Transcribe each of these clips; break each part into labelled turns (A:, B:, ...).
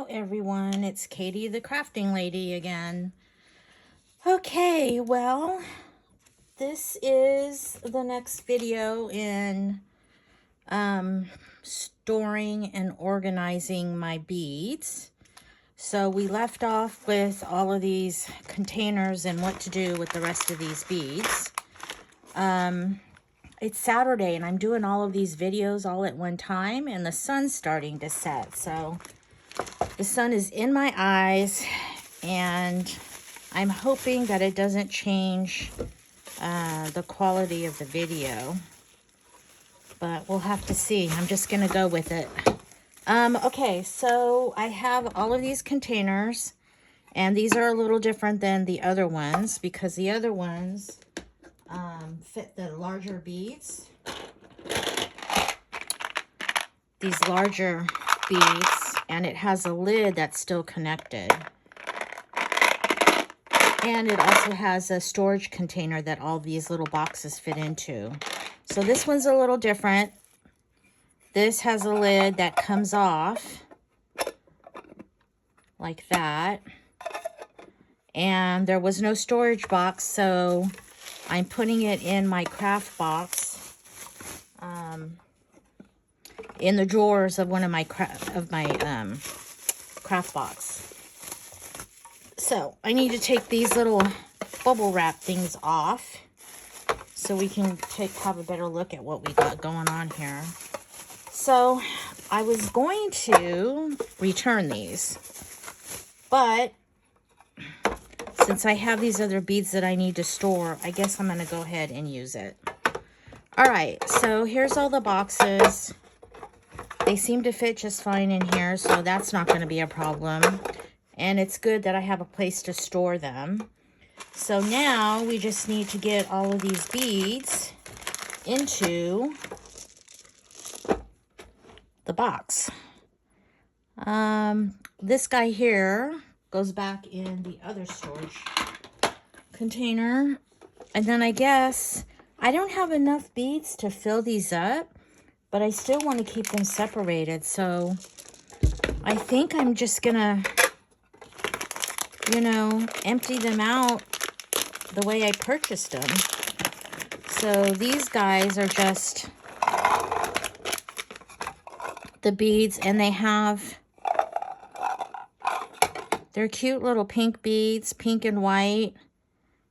A: everyone, it's Katie the crafting lady again. Okay, well, this is the next video in storing and organizing my beads. So we left off with all of these containers and what to do with the rest of these beads. It's Saturday and I'm doing all of these videos all at one time, and the sun's starting to set, so the sun is in my eyes, and I'm hoping that it doesn't change the quality of the video, but we'll have to see. I'm just gonna go with it. Okay, so I have all of these containers, and these are a little different than the other ones because the other ones fit the larger beads. These larger beads, and it has a lid that's still connected. And it also has a storage container that all these little boxes fit into. So this one's a little different. This has a lid that comes off like that. And there was no storage box, so I'm putting it in my craft box. In the drawers of one of my craft box. So I need to take these little bubble wrap things off so we can have a better look at what we got going on here. So I was going to return these, but since I have these other beads that I need to store, I guess I'm going to go ahead and use it. All right, so here's all the boxes. They seem to fit just fine in here, so that's not going to be a problem. And it's good that I have a place to store them. So now we just need to get all of these beads into the box. This guy here goes back in the other storage container. And then I guess I don't have enough beads to fill these up, but I still want to keep them separated. So I think I'm just gonna, empty them out the way I purchased them. So these guys are just the beads, and they're cute little pink beads, pink and white.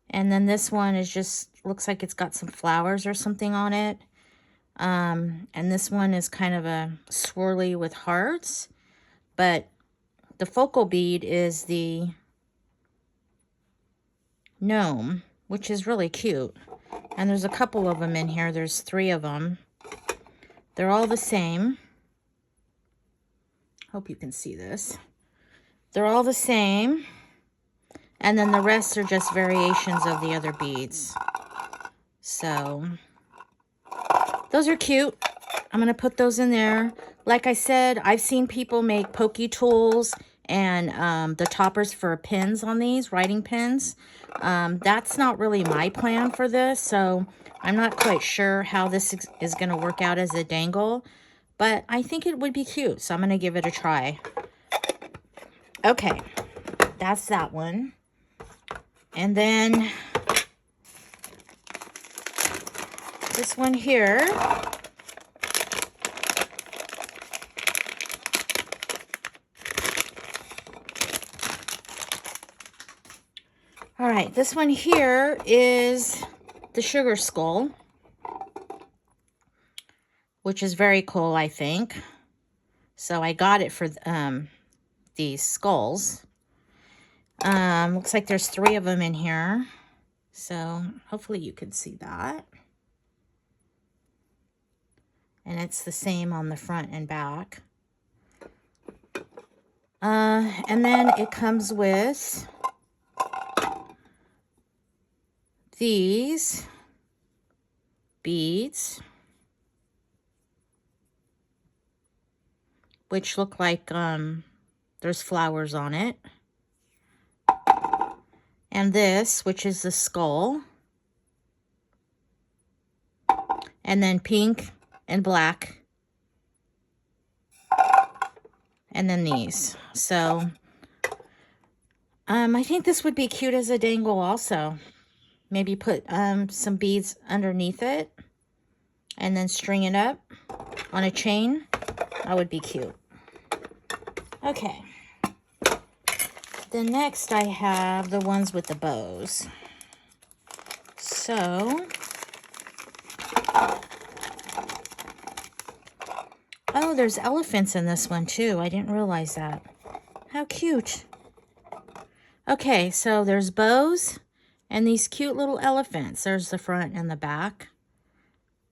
A: And then this one is just, looks like it's got some flowers or something on it. And this one is kind of a swirly with hearts, but the focal bead is the gnome, which is really cute. And there's a couple of them in here. There's 3 of them. They're all the same. Hope you can see this. They're all the same. And then the rest are just variations of the other beads. So those are cute. I'm going to put those in there. Like I said, I've seen people make pokey tools and the toppers for pins on these, writing pins. That's not really my plan for this, so I'm not quite sure how this is going to work out as a dangle, but I think it would be cute, so I'm going to give it a try. Okay, that's that one. And then this one here. All right, this one here is the sugar skull, which is very cool, I think. So I got it for these skulls. Looks like there's 3 of them in here. So hopefully you can see that. And it's the same on the front and back. And then it comes with these beads, which look like there's flowers on it. And this, which is the skull. And then pink and black and then these. So I think this would be cute as a dangle also. Maybe put some beads underneath it and then string it up on a chain. That would be cute. Okay. Then next I have the ones with the bows. So, oh, there's elephants in this one too. I didn't realize that. How cute. Okay, so there's bows and these cute little elephants. There's the front and the back.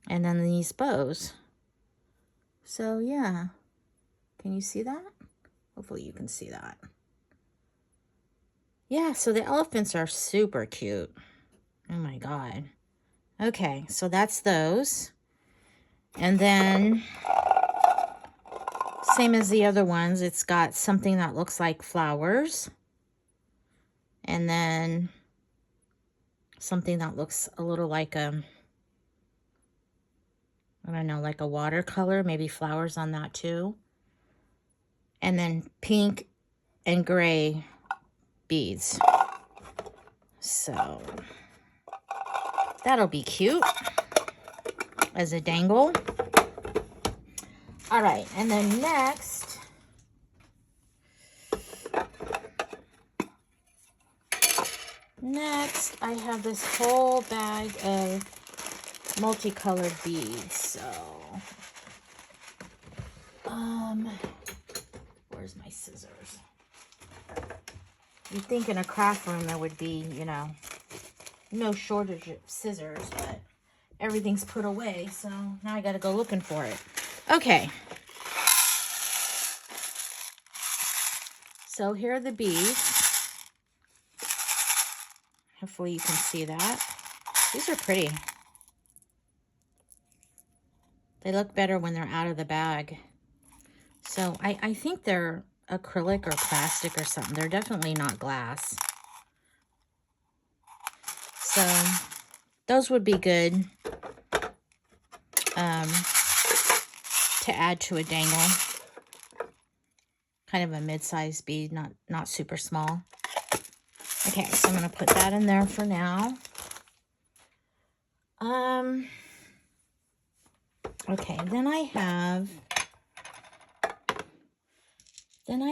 A: And then these bows. So, yeah. Can you see that? Hopefully you can see that. Yeah, so the elephants are super cute. Oh my God. Okay, so that's those. And then, same as the other ones, it's got something that looks like flowers. And then something that looks a little like I don't know, like a watercolor, maybe flowers on that too. And then pink and gray beads. So that'll be cute as a dangle. All right, and then next, I have this whole bag of multicolored beads. So, where's my scissors? You'd think in a craft room there would be, you know, no shortage of scissors, but everything's put away, so now I gotta go looking for it. Okay. So here are the beads. Hopefully you can see that. These are pretty. They look better when they're out of the bag. So I think they're acrylic or plastic or something. They're definitely not glass. So those would be good to add to a dangle. Kind of a mid-sized bead, not super small. Okay, so I'm going to put that in there for now. Okay, then I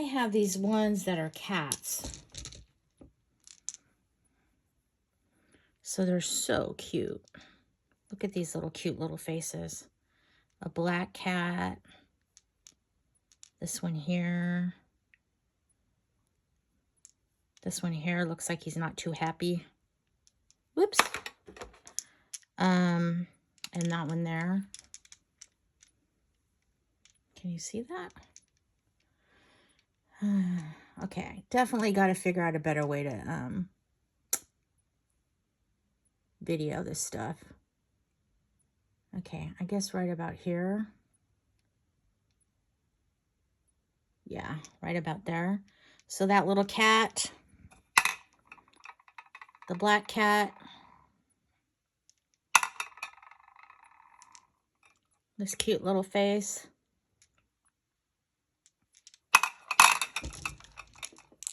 A: have these ones that are cats. So they're so cute. Look at these little cute little faces. A black cat. This one here. This one here looks like he's not too happy. Whoops. And that one there. Can you see that? Okay, definitely got to figure out a better way to video this stuff. Okay, I guess right about here. Yeah, right about there. So that little cat, the black cat, this cute little face.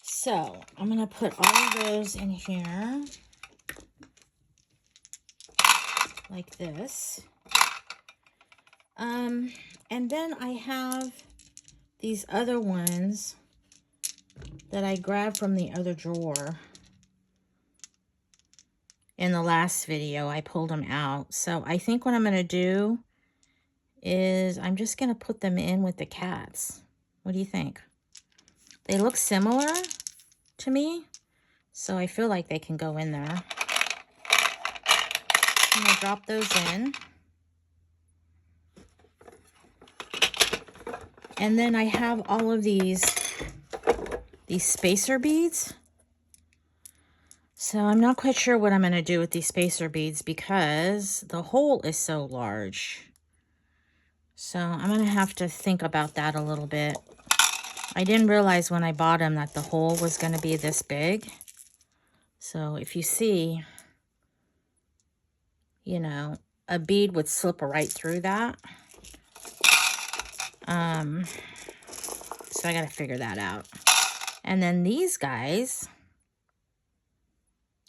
A: So I'm going to put all of those in here like this. And then I have these other ones that I grabbed from the other drawer. In the last video, I pulled them out. So I think what I'm going to do is I'm just going to put them in with the cats. What do you think? They look similar to me, so I feel like they can go in there. I'm going to drop those in. And then I have all of these spacer beads. So I'm not quite sure what I'm going to do with these spacer beads because the hole is so large. So I'm going to have to think about that a little bit. I didn't realize when I bought them that the hole was going to be this big. So if you see, you know, a bead would slip right through that. So I got to figure that out. And then these guys,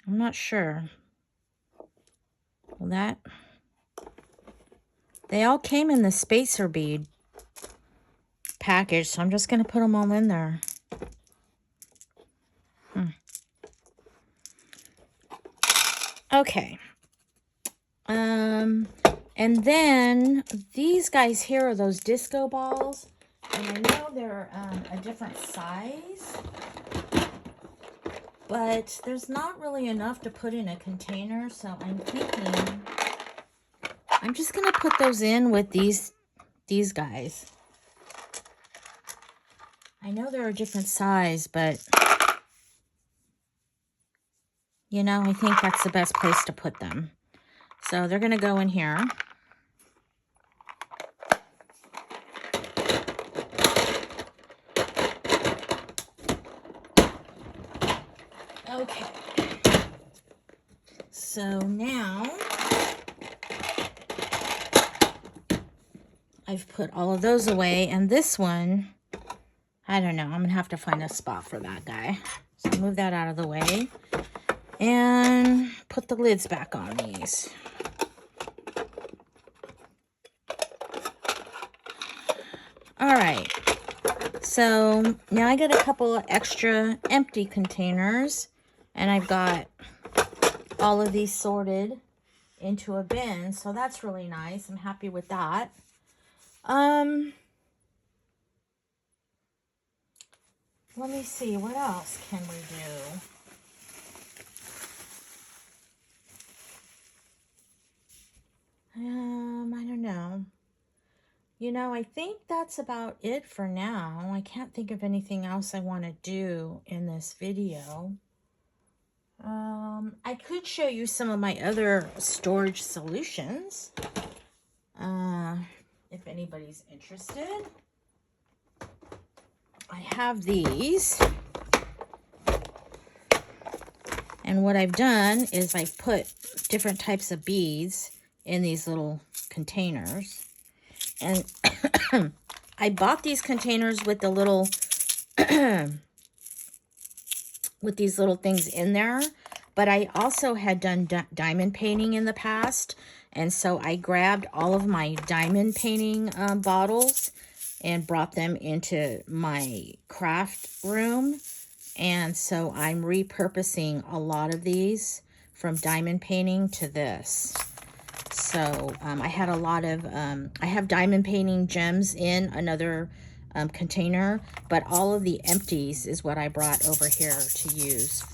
A: I'm not sure. Well, they all came in the spacer bead package, so I'm just going to put them all in there. Okay. And then these guys here are those disco balls. And I know they're a different size, but there's not really enough to put in a container, so I'm thinking I'm just going to put those in with these guys. I know they're a different size, but you know, I think that's the best place to put them. So they're going to go in here. Okay. So now I've put all of those away, and this one, I don't know, I'm gonna have to find a spot for that guy. So move that out of the way and put the lids back on these. All right, so now I got a couple of extra empty containers, and I've got all of these sorted into a bin, so that's really nice. I'm happy with that. Let me see, what else can we do? I don't know. You know, I think that's about it for now. I can't think of anything else I want to do in this video. I could show you some of my other storage solutions. If anybody's interested. I have these. And what I've done is I've put different types of beads in these little containers. And I bought these containers with the little, with these little things in there. But I also had done diamond painting in the past. And so I grabbed all of my diamond painting bottles and brought them into my craft room. And so I'm repurposing a lot of these from diamond painting to this. So I had a lot of, I have diamond painting gems in another container, but all of the empties is what I brought over here to use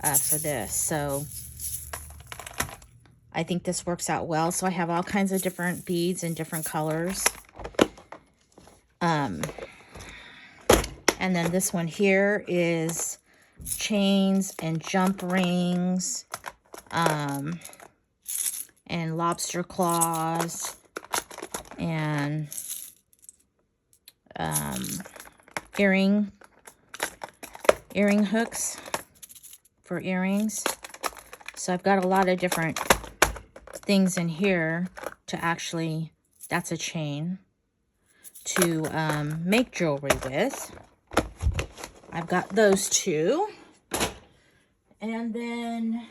A: for this. So I think this works out well. So I have all kinds of different beads in different colors. And then this one here is chains and jump rings, and lobster claws, and earring hooks for earrings. So I've got a lot of different things in here to actually, that's a chain, to make jewelry with. I've got those two. And then